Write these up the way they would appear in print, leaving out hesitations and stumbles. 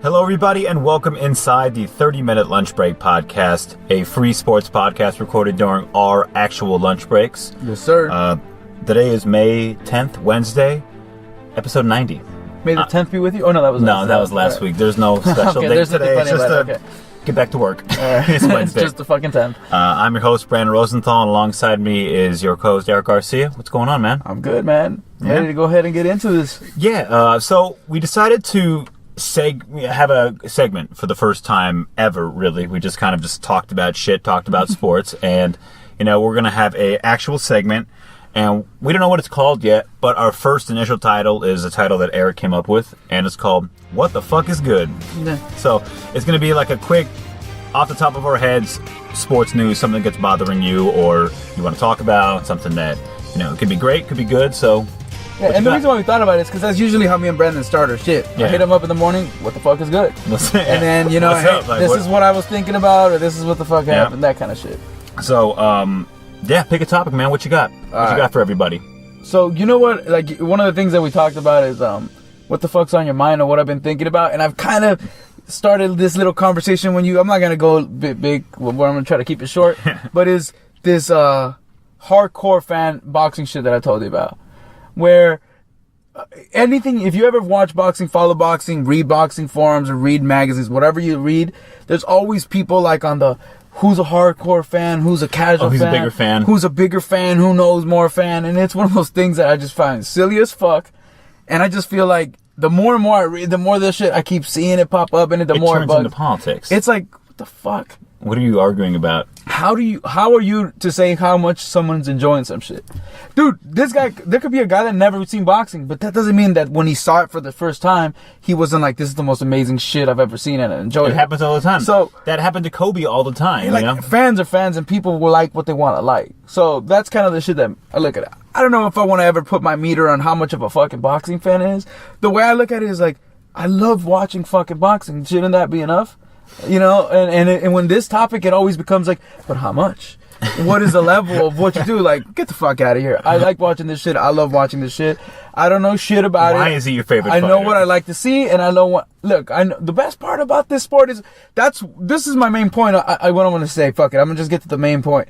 Hello, everybody, and welcome inside the 30-minute Lunchbreak podcast, a free sports podcast recorded during our actual lunch breaks. Yes, sir. Today is May 10th, Wednesday, episode 90. May the 10th be with you? Oh, no, that was last week. There's no special okay, date today. It's just okay. Get back to work. It's Wednesday. Just the fucking 10th. I'm your host, Brandon Rosenthal, and alongside me is your co-host, Eric Garcia. What's going on, man? I'm good, man. Ready to go ahead and get into this. Yeah, so we decided to have a segment for the first time ever, really. We just kind of talked about shit, talked about sports, and, we're going to have a actual segment, and we don't know what it's called yet, but our first initial title is a title that Eric came up with, and it's called, What the Fuck is Good? Yeah. So, it's going to be like a quick, off the top of our heads, sports news, something that gets bothering you, or you want to talk about, something that, it could be great, could be good, so... Yeah, and the reason why we thought about it is because that's usually how me and Brandon start our shit. Yeah. I hit him up in the morning, what the fuck is good? And then, this is what I was thinking about, or this is what the fuck happened, that kind of shit. So, pick a topic, man. What you got? What you got for everybody? So, you know what? Like, one of the things that we talked about is what the fuck's on your mind or what I've been thinking about. And I've kind of started this little conversation when I'm not going to go big, I'm going to try to keep it short, but is this hardcore fan boxing shit that I told you about. Where anything, if you ever watch boxing, follow boxing, read boxing forums, or read magazines, whatever you read, there's always people like on the who's a hardcore fan, who's a casual fan, who's a bigger fan, who knows more fan, and it's one of those things that I just find silly as fuck, and I just feel like the more and more I read, the more this shit I keep seeing it pop up, and the more it turns into politics. It's like, what the fuck? What are you arguing about? How are you to say how much someone's enjoying some shit? Dude, this guy, there could be a guy that never seen boxing, but that doesn't mean that when he saw it for the first time, he wasn't like, this is the most amazing shit I've ever seen and I enjoyed it. It happens all the time. So that happened to Kobe all the time, Fans are fans and people will like what they want to like. So that's kind of the shit that I look at. I don't know if I want to ever put my meter on how much of a fucking boxing fan is. The way I look at it is like, I love watching fucking boxing. Shouldn't that be enough? And when this topic, it always becomes like, but how much? What is the level of what you do? Like, get the fuck out of here. I like watching this shit. I love watching this shit. I don't know shit about it. Why is he your favorite fighter? I know what I like to see, and I know what... Look, I know, the best part about this sport is... This is my main point. What I want to say. Fuck it. I'm going to just get to the main point.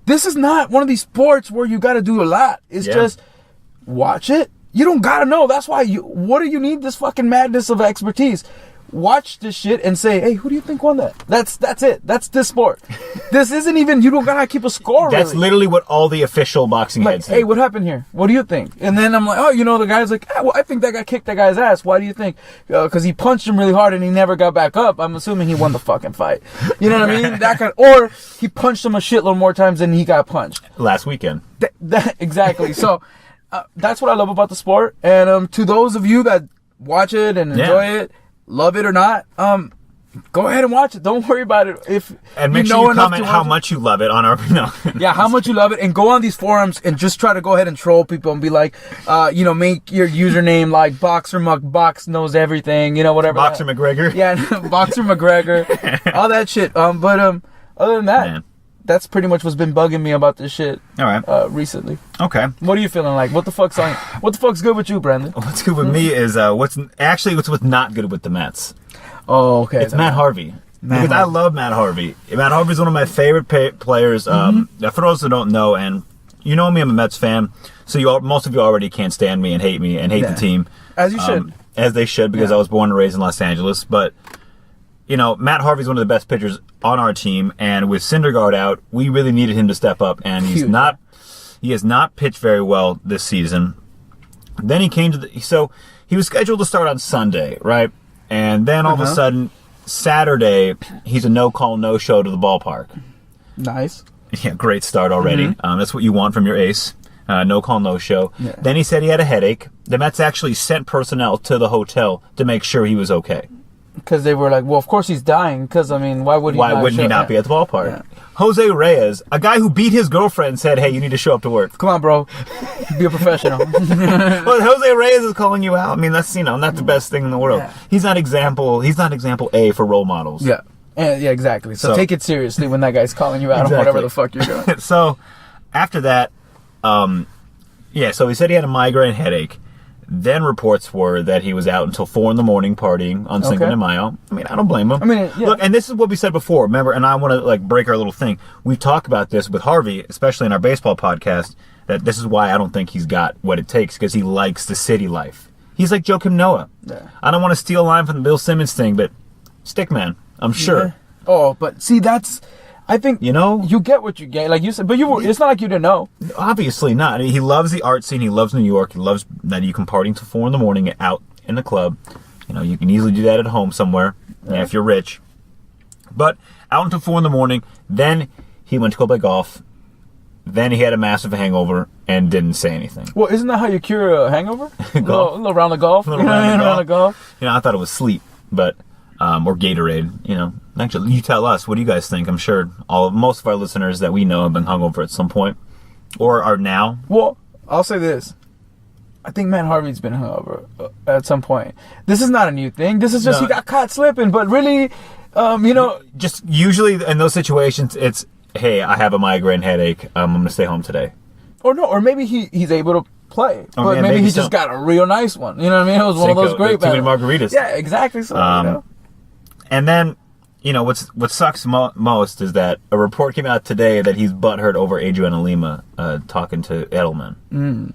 This is not one of these sports where you got to do a lot. It's just watch it. You don't got to know. That's why what do you need this fucking madness of expertise? Watch this shit and say, hey, who do you think won that? That's it. That's this sport. This isn't even, you don't gotta keep a score. That's really. Literally what all the official boxing heads say. Hey, what happened here? What do you think? And then I'm like, the guy's like, well, I think that guy kicked that guy's ass. Why do you think? Because he punched him really hard and he never got back up. I'm assuming he won the fucking fight. You know what I mean? Or he punched him a shitload more times than he got punched. Last weekend. Exactly. So, that's what I love about the sport. And to those of you that watch it and enjoy it, love it or not, go ahead and watch it. Don't worry about it. And make sure you comment how much you love it on our... Yeah, how much you love it. And go on these forums and just try to go ahead and troll people and be like, make your username like Boxer Box knows everything, whatever. Boxer McGregor. Yeah, Boxer McGregor. All that shit. But other than that, that's pretty much what's been bugging me about this shit. All right. Recently. Okay. What are you feeling like? What the fuck's good with you, Brandon? What's good with me is what's not good with the Mets. Oh, okay. It's Matt Harvey. I love Matt Harvey. Matt Harvey's one of my favorite players. For those who don't know, and you know me, I'm a Mets fan, so most of you already can't stand me and hate the team. As you should. As they should, because I was born and raised in Los Angeles. But, Matt Harvey's one of the best pitchers on our team, and with Syndergaard out, we really needed him to step up, and he has not pitched very well this season. Then he came to he was scheduled to start on Sunday, right? And then all of a sudden, Saturday, he's a no-call, no-show to the ballpark. Nice. Yeah, great start already. That's what you want from your ace. No-call, no-show. Yeah. Then he said he had a headache. The Mets actually sent personnel to the hotel to make sure he was okay. Because they were like, well, of course he's dying. Because, why would he wouldn't he not be at the ballpark? Yeah. Jose Reyes, a guy who beat his girlfriend, said, hey, you need to show up to work. Come on, bro. Be a professional. Well, Jose Reyes is calling you out. That's, not the best thing in the world. Yeah. He's not example A for role models. Yeah. Yeah, exactly. So take it seriously when that guy's calling you out on whatever the fuck you're doing. So, after that, so he said he had a migraine headache. Then reports were that he was out until 4 a.m. partying on Cinco de Mayo. I mean, I don't blame him. I mean, yeah. Look, and this is what we said before. Remember, and I want to like break our little thing. We've talked about this with Harvey, especially in our baseball podcast, that this is why I don't think he's got what it takes, because he likes the city life. He's like Joakim Noah. Yeah. I don't want to steal a line from the Bill Simmons thing, but Stickman, I'm sure. Yeah. Oh, but see, that's... I think you get what you get, like you said, but it's not like you didn't know. Obviously not. I mean, he loves the art scene. He loves New York. He loves that you can party until 4 a.m. out in the club. You can easily do that at home somewhere if you're rich. But out until 4 a.m. Then he went to go play golf. Then he had a massive hangover and didn't say anything. Well, isn't that how you cure a hangover? A little round of golf. A little round of golf. I thought it was sleep, but or Gatorade. Actually, you tell us. What do you guys think? I'm sure most of our listeners that we know have been hungover at some point, or are now. Well, I'll say this: I think Matt Harvey's been hungover at some point. This is not a new thing. This is just he got caught slipping. But really, just usually in those situations, it's hey, I have a migraine headache. I'm gonna stay home today. Or maybe he's able to play, but maybe he just got a real nice one. You know what I mean? It was one of those great too many margaritas. Yeah, exactly. So, And then, what sucks most is that a report came out today that he's butthurt over Adriana Lima talking to Edelman. Mm.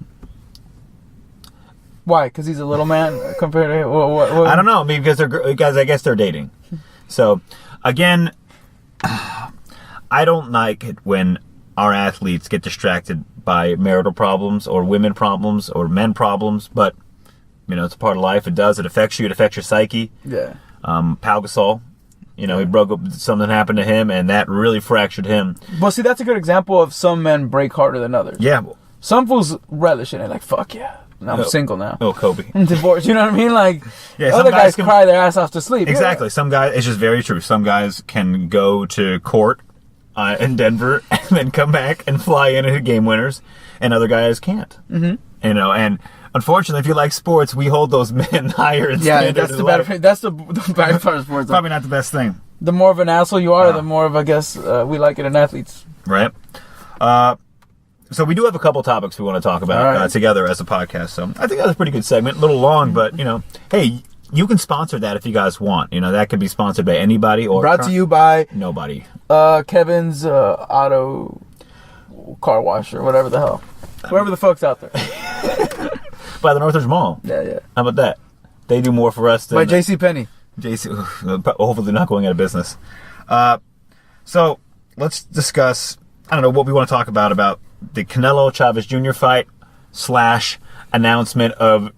Why? Because he's a little man compared to what? I don't know. I mean, because I guess they're dating. So, again, I don't like it when our athletes get distracted by marital problems or women problems or men problems. But, it's a part of life. It does. It affects you. It affects your psyche. Yeah. Pau Gasol, he broke up, something happened to him, and that really fractured him. Well, see, that's a good example of some men break harder than others. Yeah. Some fools relish in it, like, fuck yeah. I'm single now. Oh, Kobe. I'm divorced, you know what I mean? Like, yeah, other guys cry their ass off to sleep. Exactly. Yeah. Some guys, it's just very true. Some guys can go to court in Denver and then come back and fly in and hit game winners, and other guys can't. Mm-hmm. And unfortunately, if you like sports, we hold those men higher in standard. Yeah, that's the bad part of sports. Probably not the best thing. The more of an asshole you are, the more of, I guess, we like it in athletes. Right. So we do have a couple topics we want to talk about together as a podcast. So I think that was a pretty good segment. A little long, but, hey, you can sponsor that if you guys want. That could be sponsored by anybody. Or brought to you by... Nobody. Kevin's Auto Car Wash or whatever the hell. Whoever the fuck's out there. By the Northridge Mall. Yeah. How about that? They do more for us than... By JCPenney. Hopefully not going out of business. So, let's discuss, I don't know, what we want to talk about the Canelo Chavez Jr. fight / announcement of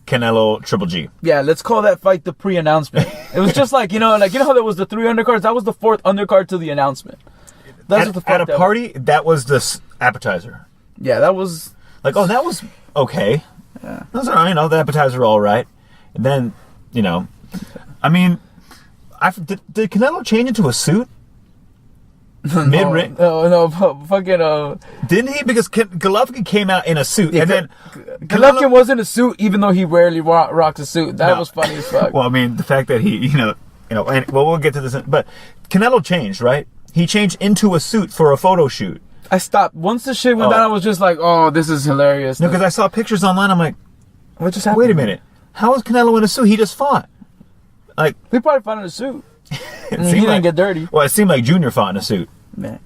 Canelo Triple G. Yeah, let's call that fight the pre-announcement. It was just like, how there was the 3 undercards? That was the 4th undercard to the announcement. That's what the fuck at a party, that was the appetizer. Yeah, that was... Like, that was okay. Yeah. Those are, the appetizer all right. And then, I mean, did Canelo change into a suit? Mid-ring? No, fucking... Didn't he? Because Golovkin came out in a suit, and then... Golovkin was in a suit, even though he rarely rocks a suit. That was funny as fuck. Well, I mean, the fact that he, and we'll get to this, but Canelo changed, right? He changed into a suit for a photo shoot. I stopped. Once the shit went down, I was just like, oh, this is hilarious. No, because I saw pictures online, I'm like, what just happened? Wait a minute. How is Canelo in a suit? He just fought. Like, he probably fought in a suit. He didn't get dirty. Well, it seemed like Junior fought in a suit. Man.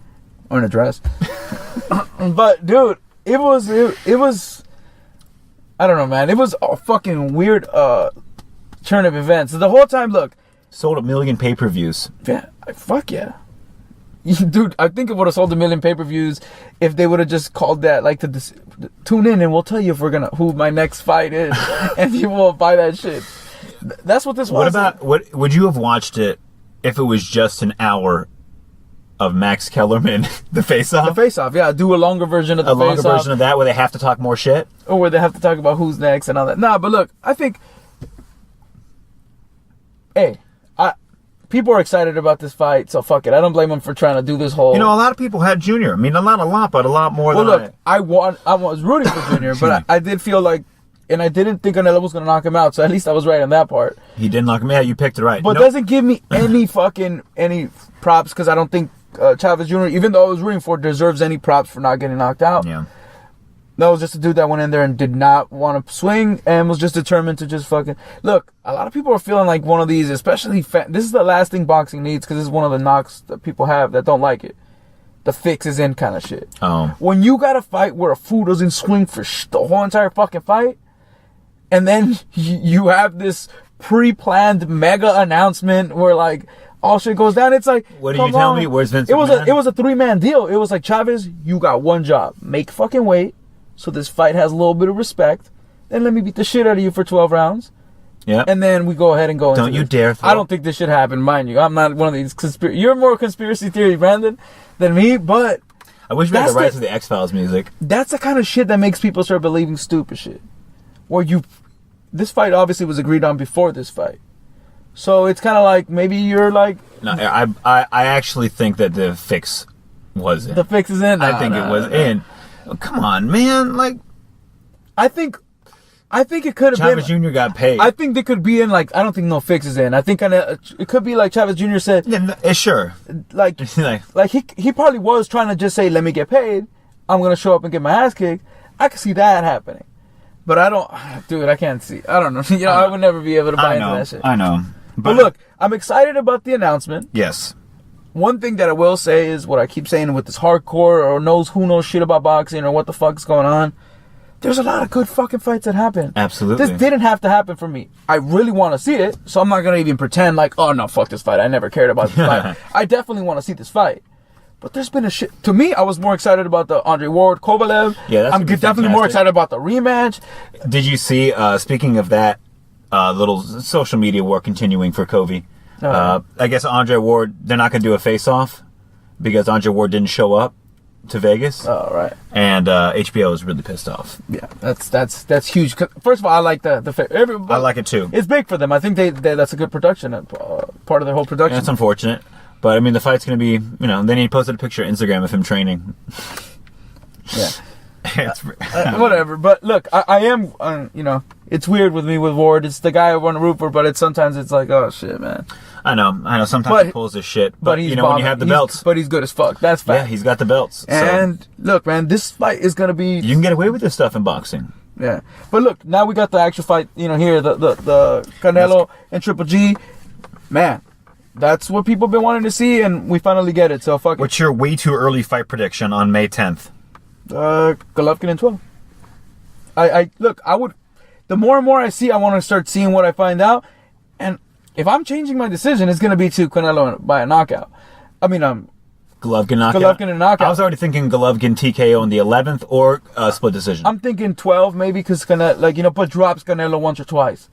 Or in a dress. But, dude, it was, I don't know, man. It was a fucking weird turn of events. The whole time, look. Sold 1 million pay-per-views. Yeah, fuck yeah. Dude, I think it would have sold 1 million pay-per-views if they would have just called that, like, tune in and we'll tell you if we're who my next fight is. And people will buy that shit. That's what this was. What would you have watched it if it was just an hour of Max Kellerman, the face-off? The face-off, yeah. Do a longer version of the face-off. A longer version of that where they have to talk more shit? Or where they have to talk about who's next and all that. Nah, but look, I think... Hey, people are excited about this fight, so fuck it. I don't blame them for trying to do this whole... a lot of people had Junior. I mean, not a lot, but a lot more than look, I was rooting for Junior, but I did feel like... And I didn't think Canelo was going to knock him out, so at least I was right on that part. He didn't knock him out. You picked it right. But doesn't give me any props, because I don't think Chavez Jr., even though I was rooting for it, deserves any props for not getting knocked out. Yeah. That was just a dude that went in there and did not want to swing and was just determined to just fucking... Look, a lot of people are feeling like one of these, especially... This is the last thing boxing needs because this is one of the knocks that people have that don't like it. The fix is in kind of shit. Oh. When you got a fight where a fool doesn't swing for the whole entire fucking fight, and then you have this pre-planned mega announcement where like all shit goes down, it's like... What did you tell me? Where's Vince McMahon? It was a 3-man deal. It was like, Chavez, you got one job. Make fucking weight. So this fight has a little bit of respect. Then let me beat the shit out of you for 12 rounds. Yeah. And then we go ahead and go into Don't you this. dare throw. I don't think this should happen, mind you. I'm not one of these You're more conspiracy theory, Brandon, than me, but... I wish we had the rights to the X-Files music. That's the kind of shit that makes people start believing stupid shit. Where this fight obviously was agreed on before this fight. So it's kind of like, maybe you're like... No, I actually think that the fix was in. The fix is in? I think it was in. Oh, come on, man. Like, I think it could have been... Chavez Jr. got paid. I think they could be in, like, I don't think no fix is in. I think it could be like Chavez Jr. said... Yeah, sure. Like he probably was trying to just say, let me get paid. I'm going to show up and get my ass kicked. I could see that happening. But I don't... Dude, I can't see. I don't know. I would never be able to buy into that shit. I know. But look, I'm excited about the announcement. Yes. One thing that I will say is what I keep saying with this hardcore or who knows shit about boxing or what the fuck is going on. There's a lot of good fucking fights that happen. Absolutely. This didn't have to happen for me. I really want to see it, so I'm not going to even pretend like, oh no, fuck this fight. I never cared about this fight. I definitely want to see this fight. But there's been a shit... To me, I was more excited about the Andre Ward, Kovalev. Yeah, that's I'm definitely more excited about the rematch. Did you see, speaking of that, little social media war continuing for Covey? I guess Andre Ward, they're not going to do a face-off because Andre Ward didn't show up to Vegas. Oh, right. And HBO is really pissed off. Yeah, that's huge. First of all, I like I like it too. It's big for them. I think that's a good production, part of their whole production. That's unfortunate. But, I mean, the fight's going to be, then he posted a picture on Instagram of him training. Yeah. Whatever. But, look, I am, it's weird with me with Ward. It's the guy I want to root for, but sometimes it's like, oh, shit, man. I know. Sometimes he pulls his shit. But he's when you have the belts. But he's good as fuck. That's fact. Yeah, he's got the belts. And, look, man, this fight is going to be... You can get away with this stuff in boxing. Yeah. But, look, now we got the actual fight, here, the Canelo and Triple G. Man. That's what people have been wanting to see, and we finally get it, so fuck it. What's your way too early fight prediction on May 10th? Golovkin in 12. I would... The more and more I see, I want to start seeing what I find out, and if I'm changing my decision, it's going to be to Canelo by a knockout. I mean, Golovkin knockout? Golovkin and knockout. I was already thinking Golovkin TKO in the 11th or split decision. I'm thinking 12 maybe, because Canelo, but drops Canelo once or twice.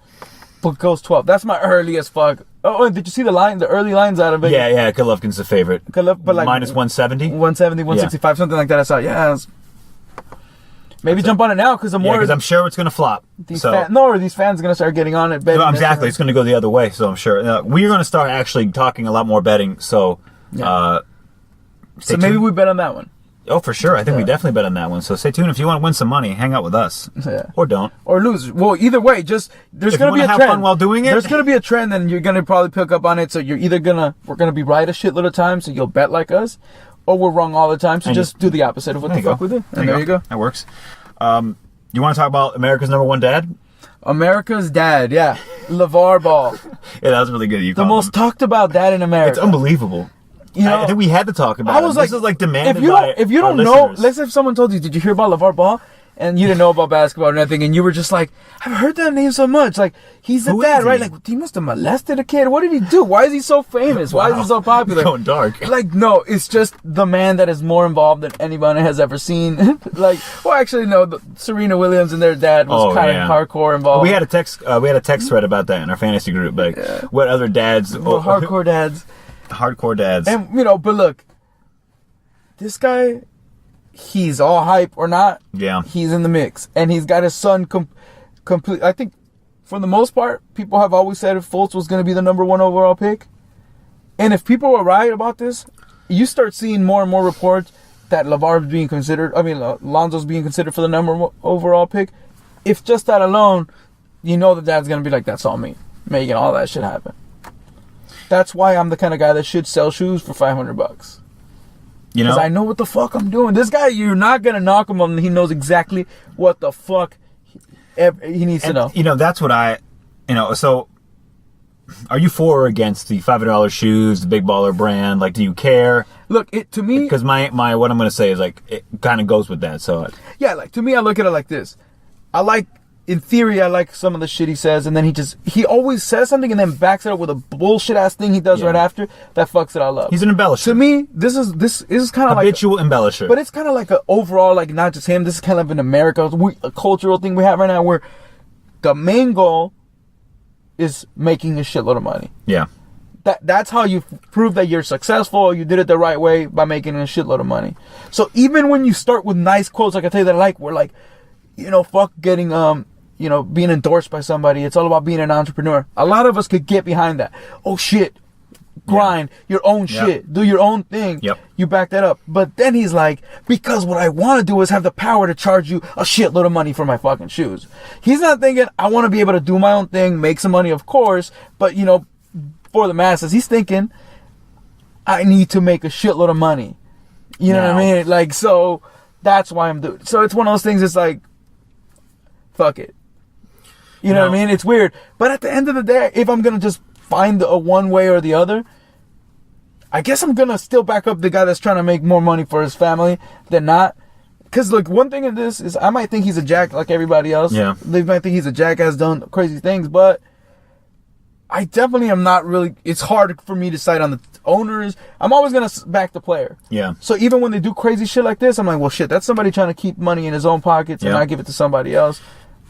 But goes 12. That's my earliest fuck. Oh, and did you see the early lines out of it? Yeah, Golovkin's the favorite. But like minus 170? 170, 165, something like that. I saw, maybe jump on it now, because because I'm sure it's going to flop. These fans are going to start getting on it. Betting exactly. It's going to go the other way, so I'm sure. We're going to start actually talking a lot more betting, so... so maybe we bet on that one. Oh, for sure. I think we definitely bet on that one. So stay tuned. If you want to win some money, hang out with us. Yeah. Or don't. Or lose. Well, either way, there's going to be a trend. Have fun while doing it. There's going to be a trend, and you're going to probably pick up on it. So you're either we're going to be right a shitload of times, so you'll bet like us, or we're wrong all the time, so just do the opposite of what the fuck we do. And there you go. That works. You want to talk about America's number one dad? America's dad, yeah. LaVarr Ball. Yeah, that was really good. The most talked about dad in America. It's unbelievable. I think we had to talk about it. This is like demanded if you don't know, let's say if someone told you, did you hear about LaVarr Ball? And you didn't know about basketball or nothing, and you were just like, I've heard that name so much. Like, he's the dad, right? Like, he must have molested a kid. What did he do? Why is he so famous? Why is he so popular? Going dark. Like, no, it's just the man that is more involved than anybody has ever seen. Actually, no, Serena Williams and their dad was kind of hardcore involved. We had a text thread about that in our fantasy group. Like, what other dads? Hardcore dads. Hardcore dads. And, but look, this guy, he's all hype or not. Yeah. He's in the mix. And he's got his son complete. I think, for the most part, people have always said if Fultz was going to be the number one overall pick. And if people were right about this, you start seeing more and more reports that LaVar's being considered, Lonzo's being considered for the number one overall pick. If just that alone, you know the dad's going to be like, that's all me, making all that shit happen. That's why I'm the kind of guy that should sell shoes for $500. You know? Because I know what the fuck I'm doing. This guy, you're not going to knock him on. He knows exactly what the fuck he needs to know. You know, that's what so are you for or against the $500 shoes, the Big Baller brand? Like, do you care? Look, to me... Because my what I'm going to say is, like, it kind of goes with that, so... Yeah, like, to me, I look at it like this. In theory, I like some of the shit he says, and then he always says something and then backs it up with a bullshit-ass thing he does right after that fucks it all up. He's an embellisher. To me, this is kind of like... Habitual embellisher. But it's kind of like an overall, like, not just him, this is kind of in America, a cultural thing we have right now where the main goal is making a shitload of money. Yeah. That's how you prove that you're successful, you did it the right way, by making a shitload of money. So even when you start with nice quotes, like I tell you that I like, we're like, you know, fuck getting, being endorsed by somebody. It's all about being an entrepreneur. A lot of us could get behind that. Oh shit. Grind your own shit. Do your own thing. Yep. You back that up. But then he's like, because what I want to do is have the power to charge you a shitload of money for my fucking shoes. He's not thinking, I want to be able to do my own thing, make some money, of course, but, for the masses. He's thinking, I need to make a shitload of money. You know what I mean? Like, so that's why I'm doing it. So it's one of those things, it's like, fuck it. You know what I mean? It's weird. But at the end of the day, if I'm going to just find a one way or the other, I guess I'm going to still back up the guy that's trying to make more money for his family than not. Because, look, one thing in this is I might think he's a jack like everybody else. Yeah. They might think he's a jackass done crazy things, but I definitely am not really... It's hard for me to side on the owners. I'm always going to back the player. Yeah. So even when they do crazy shit like this, I'm like, well, shit, that's somebody trying to keep money in his own pockets and not give it to somebody else.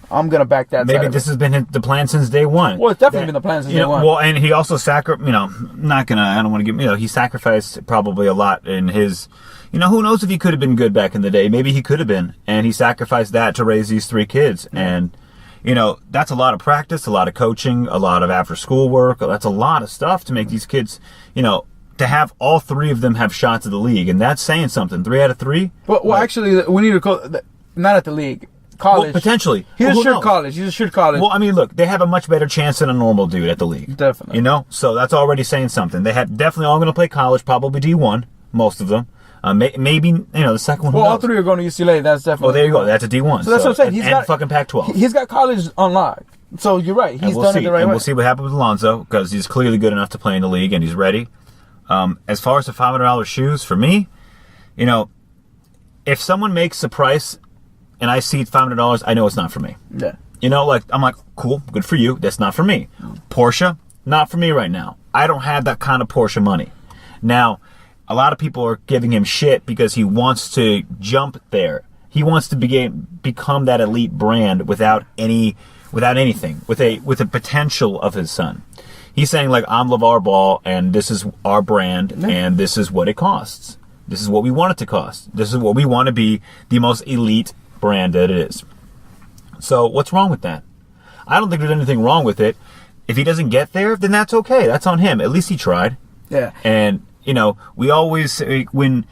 I'm going to back that. Maybe this has been the plan since day one. Well, it's definitely been the plan since day one. Well, and he also I don't want to give, he sacrificed probably a lot in his, who knows if he could have been good back in the day. Maybe he could have been. And he sacrificed that to raise these 3 kids. And, that's a lot of practice, a lot of coaching, a lot of after school work. That's a lot of stuff to make these kids, to have all 3 of them have shots at the league. And that's saying something. 3 out of 3. Well, actually, we need to call, not at the league. College. Well, potentially. He's a should college. Well, I mean, look, they have a much better chance than a normal dude at the league. Definitely. So that's already saying something. They have definitely all going to play college, probably D1, most of them. Maybe, the second one. Well, all 3 are going to UCLA. That's definitely. Oh, there you go. That's a D1. So that's what I'm saying. He's got fucking Pac-12. He's got college on lock. So you're right. He's done it the right way. And we'll see what happens with Alonzo, because he's clearly good enough to play in the league and he's ready. As far as the $500 shoes, for me, if someone makes the price and I see $500, I know it's not for me. Yeah. I'm like, cool, good for you. That's not for me. Porsche, not for me right now. I don't have that kind of Porsche money. Now, a lot of people are giving him shit because he wants to jump there. He wants to become that elite brand without anything, with a potential of his son. He's saying, like, I'm LaVarr Ball, and this is our brand, and this is what it costs. This is what we want it to cost. This is what we want to be the most elite brand that it is. So what's wrong with that? I don't think there's anything wrong with it. If he doesn't get there, then that's okay. That's on him. At least he tried. Yeah. And, we always say when,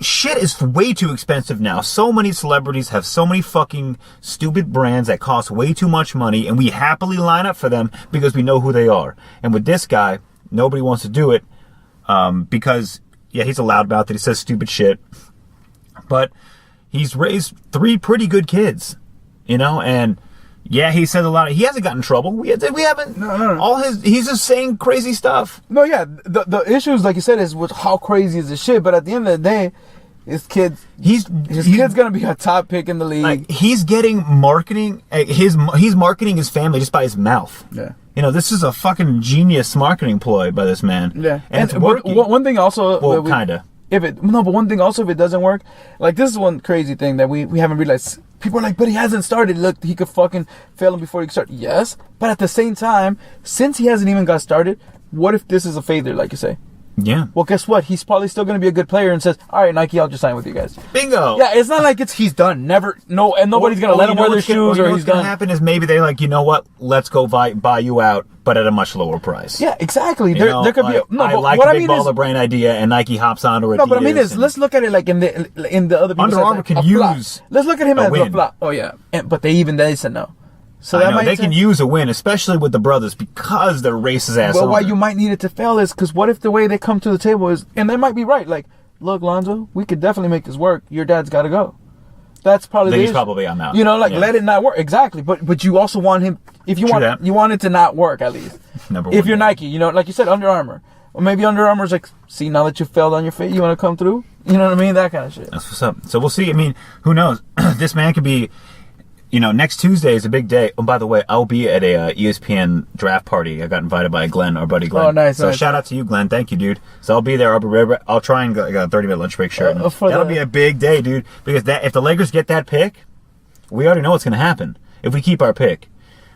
shit is way too expensive now. So many celebrities have so many fucking stupid brands that cost way too much money, and we happily line up for them because we know who they are. And with this guy, nobody wants to do it because, he's a loudmouth that he says stupid shit. But he's raised 3 pretty good kids, and he said a lot. He hasn't gotten in trouble. We haven't. No. He's just saying crazy stuff. No, yeah. The issues, like you said, is with how crazy is the shit. But at the end of the day, his kid's gonna be a top pick in the league. Like, he's getting marketing. He's marketing his family just by his mouth. Yeah. This is a fucking genius marketing ploy by this man. Yeah. And it's working. One thing also. Well, kinda. But one thing also, if it doesn't work, like, this is one crazy thing that we haven't realized. People are like, but he hasn't started. Look, he could fucking fail him before he can start. Yes, but at the same time, since he hasn't even got started, what if this is a failure, like you say? Yeah. Well, guess what? He's probably still going to be a good player and says, all right, Nike, I'll just sign with you guys. Bingo. Yeah, it's not like he's done. Never. No, and nobody's going to let him wear their shoes or he's going to happen is maybe they're like, you know what? Let's go buy you out, but at a much lower price. Yeah, exactly. There could be. I like the Big Baller brand idea, and Nike hops onto it. No, but I mean is, let's look at it like in the other. Under Armour can use. Let's look at him as a flop. Oh yeah, but they said no. So they can use a win, especially with the brothers, because they're racist ass. Well, why you might need it to fail is because what if the way they come to the table is, and they might be right, like, look, Lonzo, we could definitely make this work. Your dad's got to go. That's probably then the he's issue. probably I'm out. You know, like let it not work. Exactly. But you also want him, if you want it to not work at least. If you're Nike, you know, like you said, Under Armour. Or maybe Under Armour's like, see, now that you failed on your feet, you want to come through? You know what I mean? That kind of shit. That's what's up. So we'll see. I mean, who knows? This man could be, you know, next Tuesday is a big day. Oh, by the way, I'll be at a ESPN draft party. I got invited by Glenn, our buddy Glenn. Oh, nice. So shout out to you, Glenn. Thank you, dude. So I'll be there. I'll try and get a 30-minute lunch break shirt. That'll be a big day, dude. Because if the Lakers get that pick, we already know what's going to happen. If we keep our pick,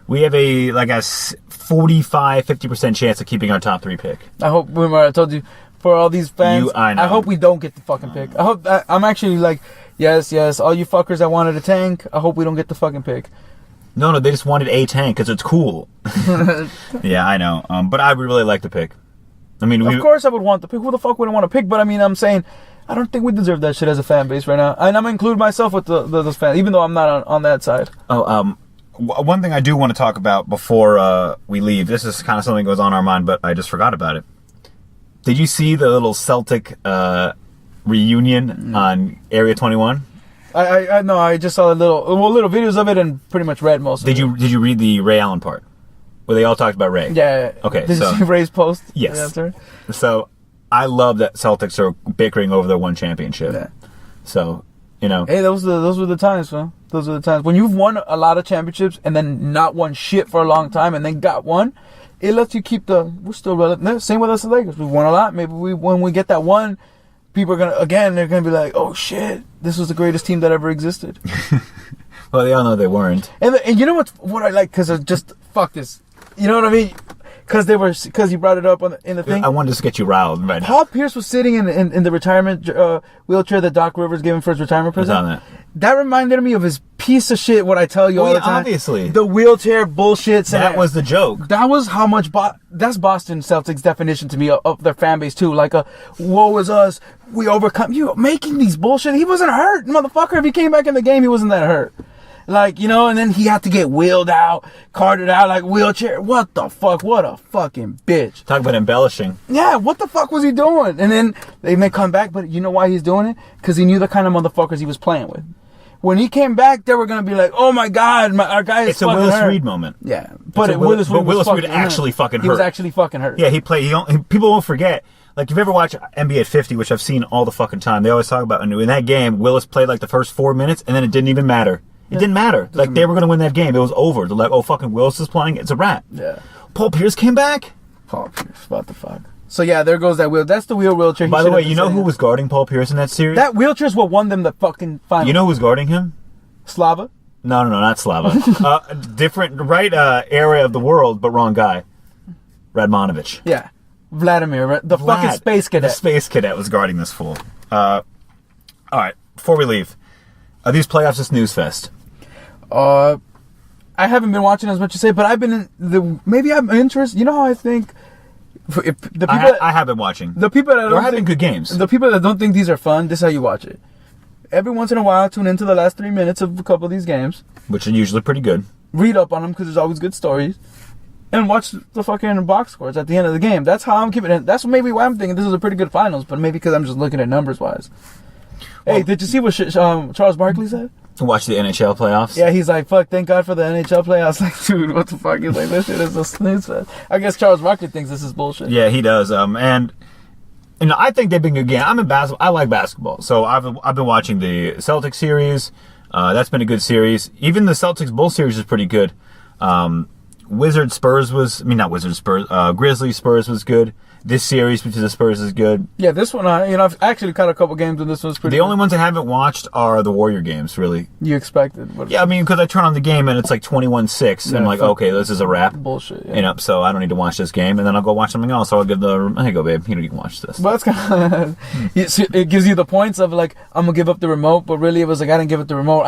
we have a 45-50% chance of keeping our top 3 pick. I hope, remember I told you, for all these fans, I hope we don't get the fucking pick. I hope, I'm actually like, yes, all you fuckers that wanted a tank, I hope we don't get the fucking pick. No, they just wanted a tank because it's cool. Yeah, I know. But I would really like the pick. I mean, of course I would want the pick. Who the fuck wouldn't want to pick? But I mean, I'm saying, I don't think we deserve that shit as a fan base right now. And I'm going to include myself with those fans, even though I'm not on that side. One thing I do want to talk about before we leave, this is kind of something that goes on our mind, but I just forgot about it. Did you see the little Celtic reunion on Area 21? I know. I just saw little videos of it and pretty much read most of it. Did you read the Ray Allen part? Where they all talked about Ray? Yeah. Okay. Did you see Ray's post? Yes. So I love that Celtics are bickering over their one championship. Yeah. So, you know. Hey, those were the times, man. Those were the times. When you've won a lot of championships and then not won shit for a long time and then got one, it lets you keep we're still relative. Same with us, the Lakers. We've won a lot. Maybe when we get that one, people are they're gonna be like, oh shit, this was the greatest team that ever existed. Well, they all know they weren't. And you know what I like, because of just fuck this. You know what I mean? Because you brought it up in the thing. I wanted to get you riled right now. Paul Pierce was sitting in the retirement wheelchair that Doc Rivers gave him for his retirement present. That reminded me of his piece of shit, what I tell you all the time. Obviously. The wheelchair bullshit. That was the joke. That was how much... that's Boston Celtics definition to me of their fan base, too. Like woe is us, we overcome... You making these bullshit... He wasn't hurt, motherfucker. If he came back in the game, he wasn't that hurt. Like, you know, and then he had to get wheeled out, carted out, like wheelchair. What the fuck? What a fucking bitch. Talk about embellishing. Yeah, what the fuck was he doing? And then they may come back, but you know why he's doing it? Because he knew the kind of motherfuckers he was playing with. When he came back, they were going to be like, oh my God, our guy is fucking hurt. It's a Willis Reed moment. Yeah. But Willis Reed actually fucking hurt. He was actually fucking hurt. Yeah, he played. People won't forget. Like, if you ever watch NBA at 50, which I've seen all the fucking time, they always talk about, in that game, Willis played like the first 4 minutes, and then it didn't even matter. It didn't matter. Like, they were going to win that game. It was over. They're like, oh, fucking Willis is playing. It's a wrap. Yeah. Paul Pierce came back? Paul Pierce. What the fuck? So, yeah, there goes that wheel. That's the wheelchair. By the way, you know who was guarding Paul Pierce in that series? That wheelchair's what won them the fucking final. You know who was guarding him? Slava? No, not Slava. Different, area of the world, but wrong guy. Radmanovich. Yeah. Vladimir, the fucking space cadet. The space cadet was guarding this fool. All right, before we leave, are these playoffs a snooze fest? I haven't been watching as much as say, but I've been maybe I'm interested. You know how I think I have been watching. The people that are having good games. The people that don't think these are fun, this is how you watch it. Every once in a while, tune into the last 3 minutes of a couple of these games, which are usually pretty good. Read up on them because there's always good stories, and watch the fucking box scores at the end of the game. That's how I'm keeping it. That's maybe why I'm thinking this is a pretty good finals, but maybe because I'm just looking at numbers wise. Well, hey, did you see what Charles Barkley said? Watch the NHL playoffs. Yeah, he's like, fuck, thank God for the NHL playoffs. Like, dude, what the fuck? He's like, this shit is a snooze fest. I guess Charles Barkley thinks this is bullshit. Yeah, he does. And I think they've been good game. I'm in basketball. I like basketball, so I've been watching the Celtics series. That's been a good series. Even the Celtics Bulls series is pretty good. Grizzlies Spurs was good. This series between the Spurs is good. Yeah, this one, I've actually caught a couple games and this one's pretty good. The only ones I haven't watched are the Warrior games, really. You expected. Yeah, I mean, because I turn on the game and it's like 21-6. And I'm like, okay, this is a wrap. Bullshit, yeah. So I don't need to watch this game. And then I'll go watch something else. So I'll give here you go, babe. You can watch this. But that's kind of, it gives you the points of like, I'm going to give up the remote. But really, it was like, I didn't give up the remote.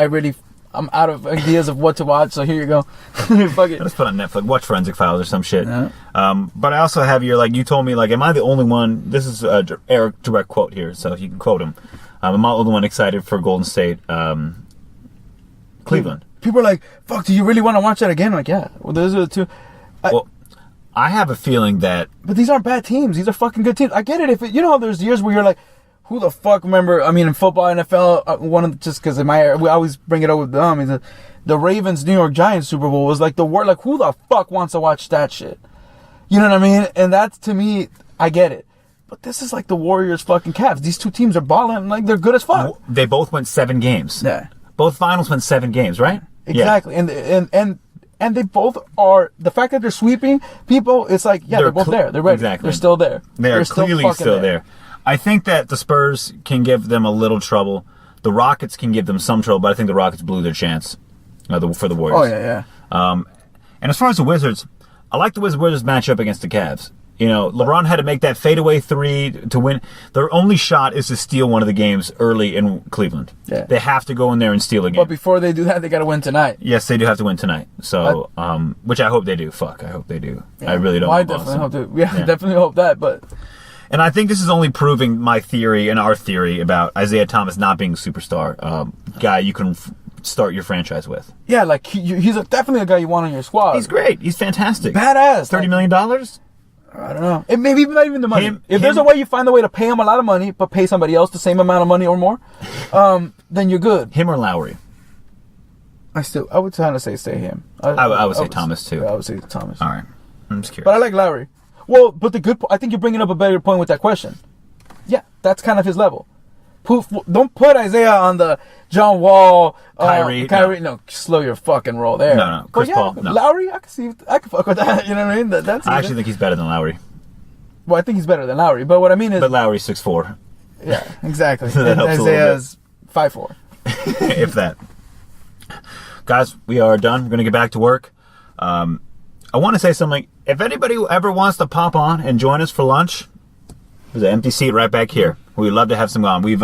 I'm out of ideas of what to watch, so here you go. Fuck it. Let's put on Netflix. Watch Forensic Files or some shit. Yeah. But I also have your, you told me, am I the only one? This is Eric direct quote here, so you can quote him. Am I the only one excited for Golden State, Cleveland? People are like, fuck, do you really want to watch that again? I'm like, yeah. Well, those are the two. I have a feeling that... But these aren't bad teams. These are fucking good teams. I get it. How there's years where you're like, who the fuck remember? I mean, in football, NFL, just because we always bring it up with them. The Ravens New York Giants Super Bowl was like the word. Like, who the fuck wants to watch that shit? You know what I mean? And that's, to me, I get it. But this is like the Warriors fucking Cavs. These two teams are balling. Like, they're good as fuck. They both went 7 games. Yeah. Both finals went 7 games, right? Exactly. Yeah. And they both are, the fact that they're sweeping people, it's like, yeah, they're both there. They're ready. Exactly. They're still there. They're clearly still there. I think that the Spurs can give them a little trouble. The Rockets can give them some trouble, but I think the Rockets blew their chance for the Warriors. Oh, yeah. And as far as the Wizards, I like the Wizards matchup against the Cavs. You know, LeBron had to make that fadeaway 3 to win. Their only shot is to steal one of the games early in Cleveland. Yeah. They have to go in there and steal a game. But before they do that, they got to win tonight. Yes, they do have to win tonight. So, which I hope they do. Fuck, I hope they do. Yeah. I really don't. I definitely hope to. Yeah, definitely hope that. But and I think this is only proving my theory and our theory about Isaiah Thomas not being a superstar guy you can start your franchise with. Yeah, like he's definitely a guy you want on your squad. He's great. He's fantastic. Badass. $30 million? I don't know. Maybe not even the money. If there's a way you find a way to pay him a lot of money, but pay somebody else the same amount of money or more, then you're good. Him or Lowry? I would kind of say him. I would say Thomas too. I would say Thomas. All right. I'm just curious. But I like Lowry. Well, but I think you're bringing up a better point with that question. Yeah, that's kind of his level. Don't put Isaiah on the John Wall, Kyrie. No, slow your fucking roll there. No. Chris Paul. No. Lowry, I can fuck with that. You know what I mean? I actually think he's better than Lowry. Well, I think he's better than Lowry. But what I mean is, but Lowry's 6'4". Yeah, exactly. So that helps Isaiah's 5'4". If that. Guys, we are done. We're gonna get back to work. I want to say something. If anybody ever wants to pop on and join us for lunch, there's an empty seat right back here. We'd love to have some on. We've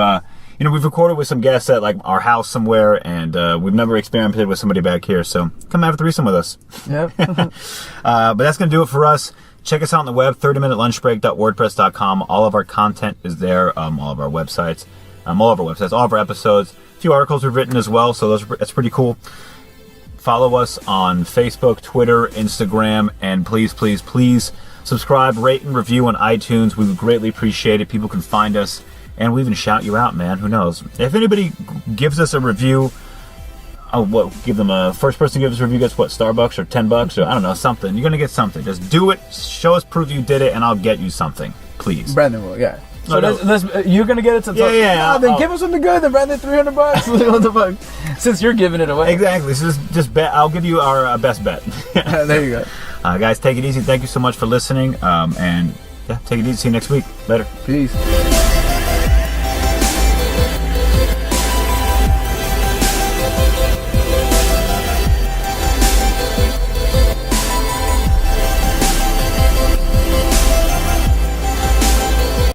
recorded with some guests at like our house somewhere, and we've never experimented with somebody back here. So come have a threesome with us. Yep. But that's gonna do it for us. Check us out on the web, 30minutelunchbreak.wordpress.com. All of our content is there. All of our websites, all of our episodes. A few articles we've written as well. So that's pretty cool. Follow us on Facebook, Twitter, Instagram, and please subscribe, rate, and review on iTunes. We would greatly appreciate it. People can find us, and we'll even shout you out, man. Who knows? If anybody gives us a review, give them a first person to give us a review gets what, Starbucks or $10 or I don't know, something. You're gonna get something. Just do it. Show us proof you did it, and I'll get you something, please. Brandon will, yeah. So you're gonna get it to yeah. Then give us something good. Then Brandon $300. What the fuck? Since you're giving it away. Exactly. So just bet. I'll give you our best bet. There you go. Guys, take it easy. Thank you so much for listening. And yeah, take it easy. See you next week. Later. Peace.